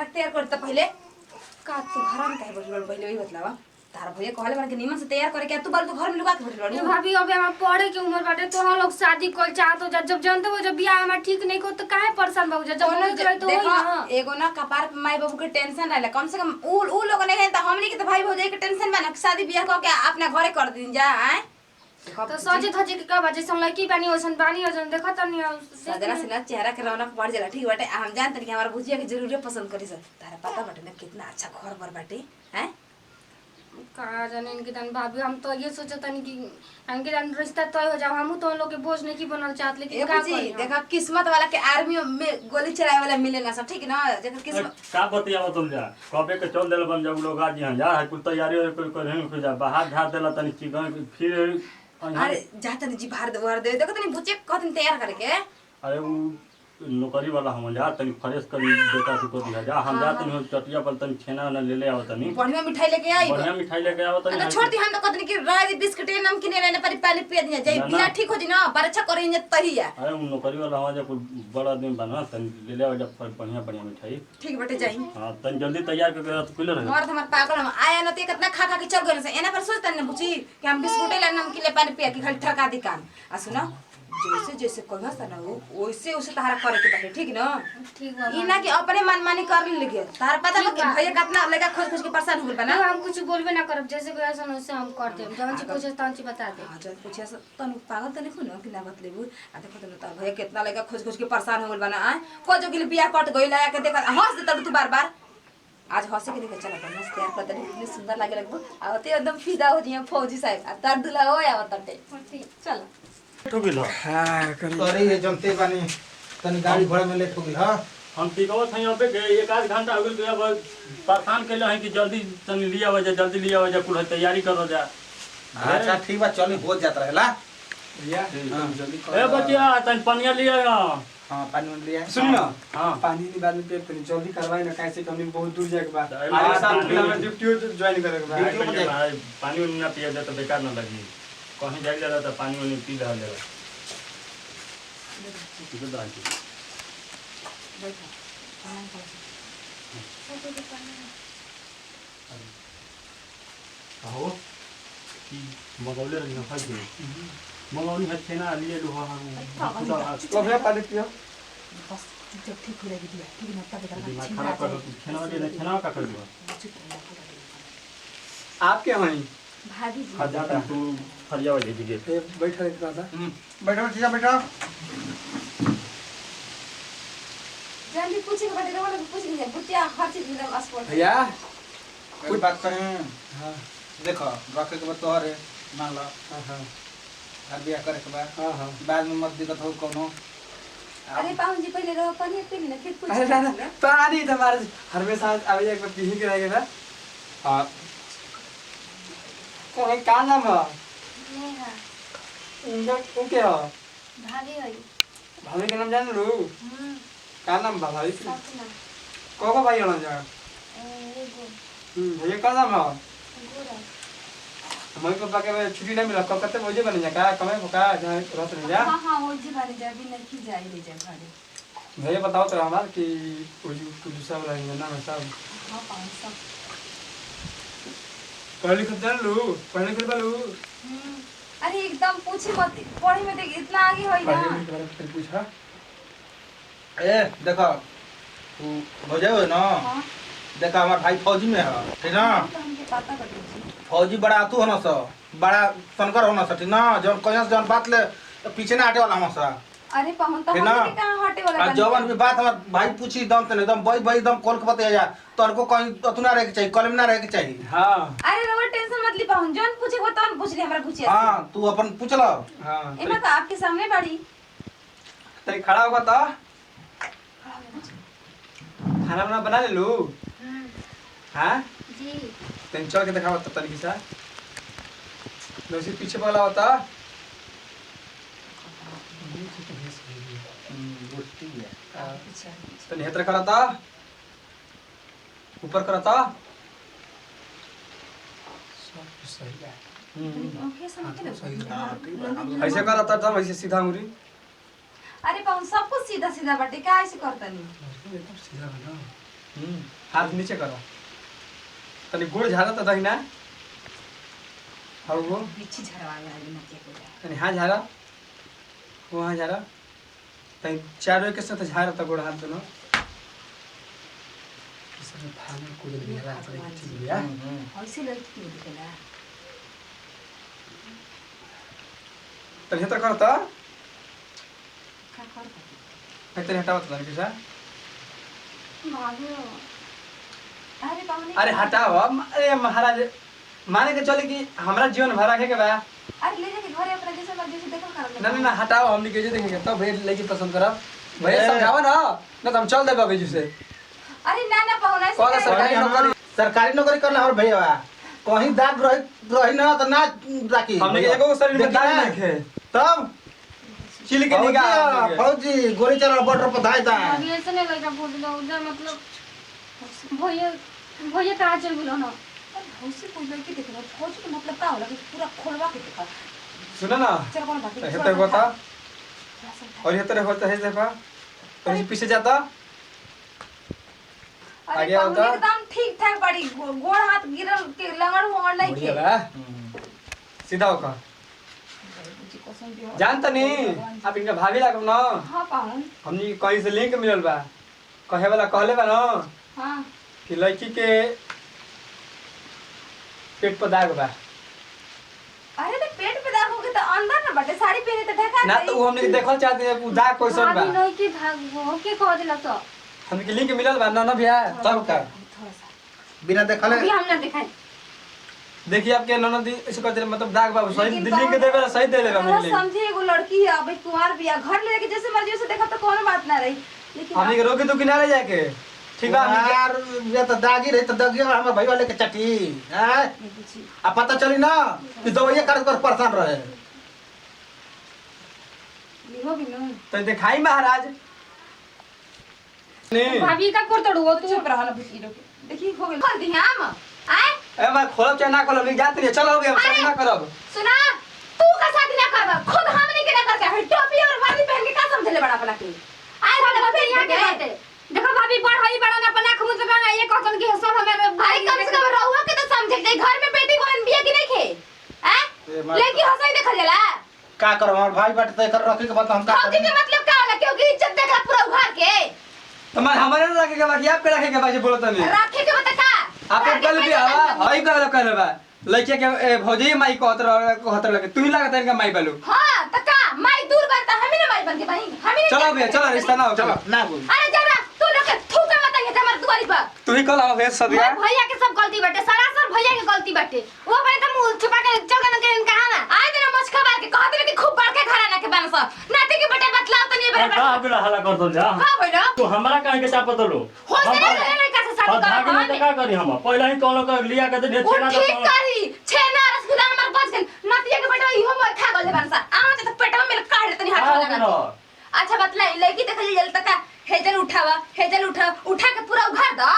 तार तैयार करता पहले का तू घर में काहे बैठल पहले वही बतलावा तार भैया कहले बन के निमन से तैयार करे के तू बाल तू घर में लुका के बैठल ए भाभी अबे हम पढ़े के उम्र बाटे तो हम लोग शादी कर चाहत हो जब जानते हो जब बियाह हमार ठीक नहीं को तो काहे परेशान बाबू जब होई तो होई ना एगो ना कपार पे माई बाबू के टेंशन रहला कम से कम उ लोग नहीं है त हमनी के त भाई भौजाई के टेंशन बा ना शादी बियाह क के अपना घरे कर दिन जा आए तो सोचे थजे के का बाजे हम लड़की बानी ओसन बानी ओसन देखत नहीं सजना से ना चेहरा के रौनक बढ़ जाला ठीक बाटे हम जानत कि हमार भुजिया के जरूर पसंद करी सर तारा पता बाटे ना कितना अच्छा घर बर बाटे हैं का जाने इनके तन भाभी हम तो ये सोचत नहीं कि हमके तन रिश्ता तय हो जाओ हम तो उन लोग के बोझ नहीं की बनल चाहत लेकिन का जी देखा किस्मत वाला के आर्मी में गोली चलाए वाला मिलेगा सब ठीक ना जेकर किस्मत का बतियाव तुम जा कबे के चल देल बन जब लोग आज यहां जा है कुल तैयारी और कोई करे हो जा बाहर ढा देला तनी चिकन फिर अरे जाता नहीं जी बाहर दे देखो तनी बुच्चे कहतन तैयार करे के अरे वो नौकरी वाला हम जा तनी फ्रेश कर देता तो दिया जा हम जा तनी चटिया पर तनी छेना ना ले आवत तनी बढ़िया मिठाई लेके आई बढ़िया मिठाई लेके आवत तनी तो छोड़ दी हम तो कहतन कि राई बिस्किट नमकीन लेने पर पानी पिया दिया जाई बिया ठीक हो जी ना परीक्षा करे न तहिया अरे वो नौकरी वाला हम जा कोई बड़ा आदमी बना तनी ले आव जा बढ़िया बढ़िया मिठाई ठीक बटे जाई हां तनी जल्दी तैयार करके तो कुल रहे और हमार पागल आया न ते कितना खा खा के चल गए से एना पर सोचतन न बुची कि हम बिस्कुट ले नमकीन ले पानी पिया के खाली ठका दी काम आ सुनो जैसे जैसे कहस ना वो वैसे वैसे तारा करे के बाटे ठीक ना ठीक बा ई ना कि अपने मनमानी कर लगे तार पता बा कि भैया कितना लगा खोज खोज के परेशान हो गइल बा ना हम कुछ बोलबे ना करब जैसे कोई ऐसा वैसे हम कर देम जवन ची पूछे तवन ची बता दे हां जब पूछे तनु पागल त नहीं खुनो कि ना बतलेबू आ देखो त तार भैया कितना लगा खोज खोज के परेशान हो गइल बा ना आ को जो गिल बियाह कट गइल आ के देख हंस दे तू बार-बार आज हंसे के देख चला अपन मस्त तैयार कर दे कितनी सुंदर लागे लगबो आ ते एकदम फिदा हो जिया फौजी साहब आ तार दुला हो आवत तटे चल तो बिलो हां अरे ये जमते बानी तनी गाड़ी घोड़ा में लेट हो गई हां हम टिकवा थई अबे के एक आध घंटा हो गेल तो अब परेशान केले हैं कि जल्दी तनी लिया वजह जल्दी लिया वजह कुल तैयारी करो जा अच्छा ठीक बा चली हो जात रहेला भैया जल्दी ए बचिया तनी पनिया लिया ना हां पानी में लिया सुन ना हां पानी निकाल के तनी जल्दी करवाई ना कैसे हमनी बहुत दूर जाए के बाद अरे आज साथ पानी- में ड्यूटी ज्वाइन करे के बाद पानी उन्हें ना पिया जाए तो बेकार ना लगी कहीं जाए जाता तो पानी उन्हें पी रहा लेगा आहो मगौले रही ना फट गई मगौनी है छेना लिए लोहा तो भैया पानी पियो बस जब ठीक हो जाएगी दिया ठीक ना तब दिमाग खराब कर छेना लिए छेना का कर दिया आप क्या हैं भाभी जी जाता तू फरिया वाली दीजिए ए बैठा एक दादा बैठो ठीक है बैठो जल्दी पूछे के बटे वाला पूछ लीजिए बुटिया हर चीज एकदम स्पॉट भैया कोई बात करें हां देखो रखे के बाद तोहरे मान लो हां हर बियाह करे के बाद हां बाद में मत दिक्कत हो कोनो अरे पाहुन जी पहले रहो पानी पी लेना फिर पूछ अरे दादा पानी तुम्हारे हमेशा अब एक बार पी के रहेगा ना हां कौन का नाम है नेहा उनका वो क्या है भाभी होई भाभी का नाम जान लो का नाम बा भाभी सपना को भाई होना जा एगो भैया का नाम है गुरा हमारे पापा के छुट्टी नहीं मिला कब कते बजे बने जा का कमे का जहां रहत नहीं जा हां हां वो जी बारे जा भी नहीं की जाई ले जा घरे भैया बताओ तो हमार कि वो जो दूसरा वाला है ना सब हां पाहुन सब पढ़े लिखे जान लो पढ़े लिखे बालू अरे एकदम पूछे मत पढ़े में देख इतना आगे होई ना पढ़े लिखे बारे में पूछा ए देखो तू हो जाओ ना हां देखो हमार भाई फौजी में है ठीक ना तो हमके पता बटे जी फौजी बड़ा आतू होना सा बड़ा सनकर होना सा ठीक ना जब कहीं से जब बात ले तो पीछे ना हटे वाला हम सा अरे पाहुन तो है ना? हमके कहां हटे वाला आ जवन भी बात हमार भाई पूछी दम तने एकदम बई एकदम खोल के बता जा तोर को कहीं अतुना रहे के चाहिए कलम ना रहे के चाहिए हां अरे रवा टेंशन मत ली पाहुन जौन पूछे वो तौन पूछ ले हमरा पूछे हां तू अपन पूछ लो हां एमा तो आपके सामने बड़ी तई खड़ा होगा तो खाना बना ले लो हां जी तन चल के दिखाओ तब तनिक सा वैसे पीछे वाला होता गोष्टी है तो नेत्र करता ऊपर करता सब सही है ओके समझ के सही है हाँ, ठीक है हम लोग- ऐसे करता था वैसे सीधा मुरी अरे पाहुन सब कुछ सीधा सीधा बटे का ऐसे करता नहीं एकदम सीधा है ना हाथ नीचे करो तनी गोड़ झाड़ा तो दहिना और वो बिच्छी झरवा गया है नतिया को जा तनी हाथ झाड़ा वो हाथ झाड़ा तनी चारों के साथ झाड़ा तो गोड़ हाथ दोनों इसमें फाने कूद लिया रात में चीज लिया ऐसे लड़की क्यों दिखेला तनी तो करता का कर मैं तेरे हटाओ तो तनी कैसा भाभी अरे पाहुने अरे हटाओ अरे महाराज माने के चले कि हमरा जीवन भर रखे के बा अरे ले जाके घरे अपना जैसे मर्जी से देखो कर ना ना ना हटाओ हमनी के जे देखेंगे तब भैया लेके पसंद करब भैया समझाओ ना तो हम चल देबे बेजू से अरे ना ना पाहुना ऐसे कौन कैसे? सरकारी नौकरी सरकारी नौकरी करना हमारे भैया कहीं दाग रही ना तो ना राखी हमने के एगो शरीर में देखी दाग ना? नहीं खे तब चिल के निगाह फौजी गोली चला बॉर्डर पर धाय था भाभी ऐसे नहीं लड़का बोल दो उधर मतलब भैया भैया कहाँ चल गेलो ना उसी को लड़की देखो फौज के मतलब का होला कि पूरा खोलवा के देखा सुनो ना चल कौन बात हेते होता और ये तरह होता है देखा और ये पीछे जाता अरे आगे पाहुने होता? एकदम ठीक ठाक बड़ी गोड़ हाथ गिरल के लंगड़ हुआ नहीं बढ़िया के बा सीधा होकर जी कसम दियो जानता नहीं आप इनका भाभी लागो ना हां पाहुन हमनी कहीं से लिंक मिलल बा कहे वाला कहले बा ना हां कि लड़की के पेट पर दाग बा अरे तो पेट पे दाग होके तो अंदर ना बटे साड़ी पहने तो ढका ना तो वो हमने देखल चाहते हैं वो दाग कैसन बा भाभी नहीं कि भाग वो के कह दिला तो हमने के लिंक मिलल बा ना भैया तब का थोड़ा सा बिना देखले अभी हम ना दिखाई देखिए आपके ननद ऐसे कहते मतलब दाग बा सही लेकिन दिल्ली के देवे ला सही देले बा थोड़ा हमने लिंक समझिए एगो लड़की है अबे कुंवार बिया घर ले के जैसे मर्जी से देखा तो कोनो बात ना रही लेकिन हमने के रोके तो किनारे जाके ठीक बा हमनी के- यार ये तो दागी रही तो दागी हमारे भैया लेके चटी हैं अब पता चली ना कि दवाइया कर परेशान रहे लिहो बिनु तो दिखाई महाराज नहीं भाभी का कर तोड़ो तू चुप रहा ना बुची लोग देखी हो गेल कर दी हम आए ए मैं खोलब चाहे ना खोलब नहीं जाते नहीं चलो हो गया हम शादी ना करब सुना तू का शादी ना करबा खुद हमने के ना करके है टोपी और वर्दी पहन के का समझले बड़ा अपना के आए वाला भाभी यहाँ के बात है देखो भाभी पढ़ाई बड़ा ना अपना खमुज का ये कहतन कि सब हमारे भाई कम से कम रहुआ के तो समझे जाए घर में बेटी बहन बिया की नहीं खे हैं लड़की हंसाई देखल जाला का करो हमारे भाई बाटे तो कर रखे के बाद हम का फौजी के मतलब का होला क्योंकि इज्जत देखला पूरा उघार के तो मैं हमारे ना रखे के बाकी आपके रखे के बाकी बोलो तनी रखे के मतलब का आपके कल भी हवा हई कहलो बा लइके के भौजी माई कहत लगे तू ही लागत इनका माई बालू हां त का माई दूर बनता हमें ना माई बन के भाई हमें चलो भैया चलो रिश्ता ना हो चलो ना बोल अरे जरा तू लोग के थूका मत ये हमारे दुआरी पर तू ही कल हम भेज सदिया भैया के सब गलती बाटे सरासर भैया के गलती बाटे वो भाई तो मुंह छुपा के चल गए के कहां ना आए दिन मछका बार के कहत रहे कि खूब बड़के घराना के बन सब नाती के बेटे बतलाओ तो नहीं का बराबर अगला हला कर दो जा का भइलो तो हमरा काहे के चाप दलो हो से नहीं लड़का से शादी भाग में तो कर का करी हम पहले ही कोनो का लिया के दे वो छेना ठीक करी छेना रसगुल्ला हमर बच गेल नातिया के बेटा इहो मोर खा गले बन सा आ तो पेटवा में काट ले तनी हाथ लगा अच्छा बतलाई लड़की देख जल तक हेजल उठा के पूरा उघार द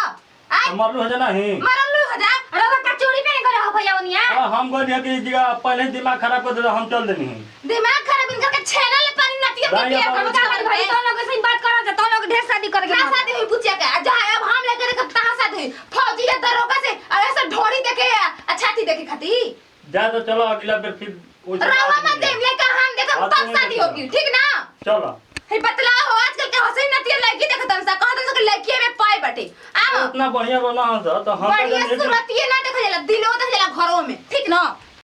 आय मरलू है ना ही मरल हो जा अरे वो का चोरी पे करे हो भैया ओनिया हम गो दिया कि जगह पहले दिमाग खराब कर दे हम चल देनी है दिमाग खराब इनका के छेना ले पानी नातिया के भाई, पिया अब कर भाई भाई तो लोग से बात करो तो लोग ढेर शादी करे क्या शादी हुई पूछिया के जा अब हम लेकर के कहां शादी हुई फौजी या दरोगा से और ऐसा ढोरी देखे छाती देखे खाती जा तो चलो अगला बेर फिर रावा मत देम लेकर हम देखम तब शादी होगी ठीक ना चलो हे बतला हो आजकल के हंसई नतिया लड़की देखतन सा कहतन सा कि लड़की में पाई बटे आओ इतना बढ़िया बना है तो हम बढ़िया सूरत ये ना देखा जाला दिलो देखा जाला घरों में ठीक ना